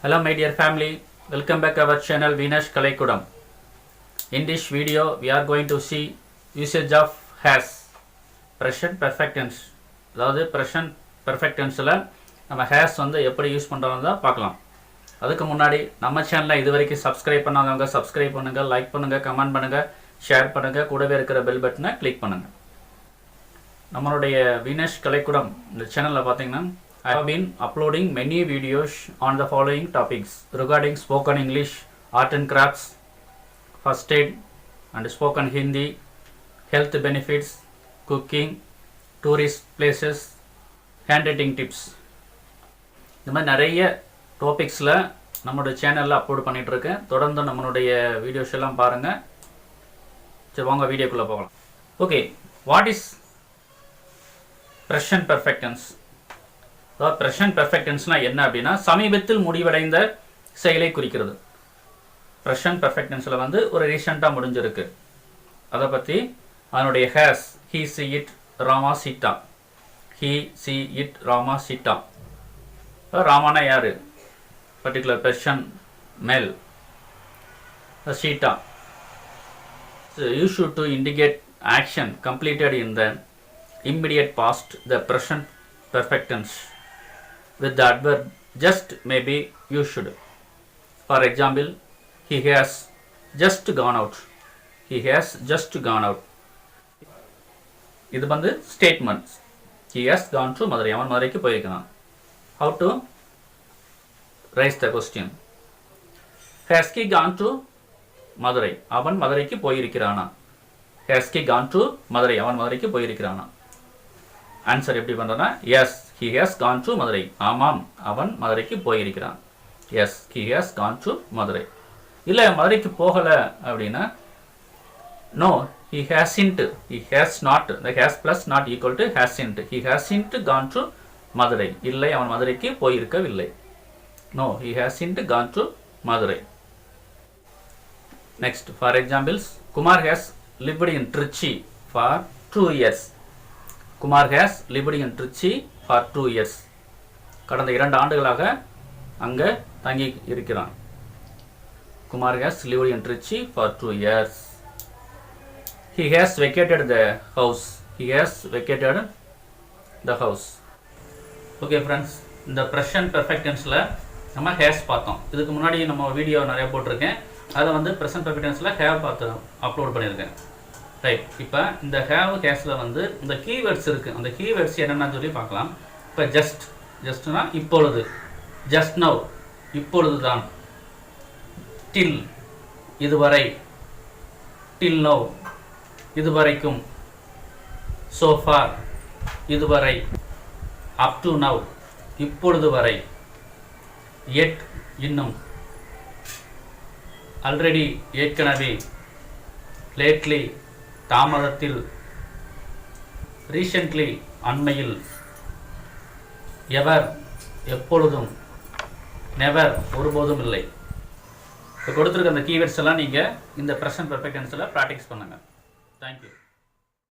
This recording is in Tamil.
Hello my dear family, welcome back to our channel Vinesh Kalaikudam. In this video we are going to see usage of has, present perfect tense. அதாவது present perfect tenseல நம்ம has வந்து எப்படி யூஸ் பண்றோம்னு தான் பார்க்கலாம். அதுக்கு முன்னாடி நம்ம சேனலை இதுவரைக்கும் சப்ஸ்கிரைப் பண்ணாதவங்க சப்ஸ்கிரைப் பண்ணுங்க, லைக் பண்ணுங்க, கமெண்ட் பண்ணுங்க, ஷேர் பண்ணுங்க, கூடவே இருக்கிற பெல் பட்டனை கிளிக் பண்ணுங்க. நம்மளுடைய வினேஷ் கலைக்குடம் இந்த சேனல்ல பாத்தீங்கன்னா I have been uploading many videos on the following topics regarding spoken English, art and crafts, first aid and spoken Hindi, health benefits, cooking, tourist places, handwriting tips. இந்த மாதிரி நிறைய டாபிக்ஸில் நம்மளுடைய சேனலில் அப்லோட் பண்ணிகிட்டு இருக்கேன். தொடர்ந்து நம்மளுடைய வீடியோஸ் எல்லாம் பாருங்கள். சரி வாங்க வீடியோக்குள்ளே போகலாம். Okay, what is present perfect tense? present perfect tense என்ன அப்படின்னா சமீபத்தில் முடிவடைந்த செயலை குறிக்கிறது. present perfect tenseல வந்து ஒரு ரீசெண்டா முடிஞ்சிருக்கு. அத பத்தி அதனுடைய has, he, she, it, Rama, Sita. He, she, it, Rama, Sita. ராமானா யாரு? particular person, male. Sita. So, you should to indicate action completed in the immediate past, the present perfect tense. With the adverb just, maybe, you should. For example, he has just gone out. He has just gone out. இது வந்து statements. He has gone to Madurai. அவன் மதுரைக்கு போயிருக்கான். How to raise the question? Has he gone to Madurai? அவன் மதுரைக்கு போயிருக்கிறானா? Has he gone to Madurai? அவன் மதுரைக்கு போயிருக்கிறானா? ஆன்சர் எப்படி பண்றனா? Yes, he has gone to Madurai. ஆமாம், அவன் மதுரைக்கு போயிருக்கிறான். Yes, he has gone to Madurai. இல்ல மதுரைக்கு போகல அப்படினா no, he hasn't. He has not. The has plus not equal to hasn't. He hasn't gone to Madurai. இல்லை, அவன் மதுரைக்கு போயிருக்கவில்லை. No, he hasn't gone to Madurai. Next, for examples, Kumar has lived in Trichy for 2 years. Kumar has lived in Trichy for 2 years. கடந்த 2 ஆண்டுகளாக அங்க தங்கி இருக்கிறான். Kumar has lived in Trichy for 2 years. He has vacated the house. He has vacated the house. Okay friends, இந்த present perfect tenseல நம்ம has பார்த்தோம். இதுக்கு முன்னாடி நம்ம வீடியோ நிறைய போட்டிருக்கேன். அதை வந்து present perfect tenseல have பார்த்து அப்லோட் பண்ணியிருக்கேன். ரைட், இப்போ இந்த ஹேவ் கேஸில் வந்து இந்த கீவேர்ட்ஸ் இருக்குது. அந்த கீவேர்ட்ஸ் என்னென்னு சொல்லி பார்க்கலாம். இப்போ ஜஸ்ட்னா இப்பொழுது, ஜஸ்ட் நவ் இப்பொழுது தான், டில் இதுவரை, டில் நவ் இதுவரைக்கும், so far இதுவரை, up to now இப்பொழுது வரை, yet இன்னும், already ஏற்கனவே, lately தாமதத்தில், ரீசென்ட்லி அண்மையில், எவர் எப்பொழுதும், நெவர் ஒருபோதும் இல்லை. இப்போ கொடுத்துருக்க அந்த கீவேர்ட்ஸ் எல்லாம் நீங்கள் இந்த ப்ரெசன்ட் பெர்ஃபெக்ட் டென்ஸில் ப்ராக்டிஸ் பண்ணுங்கள். தேங்க்யூ.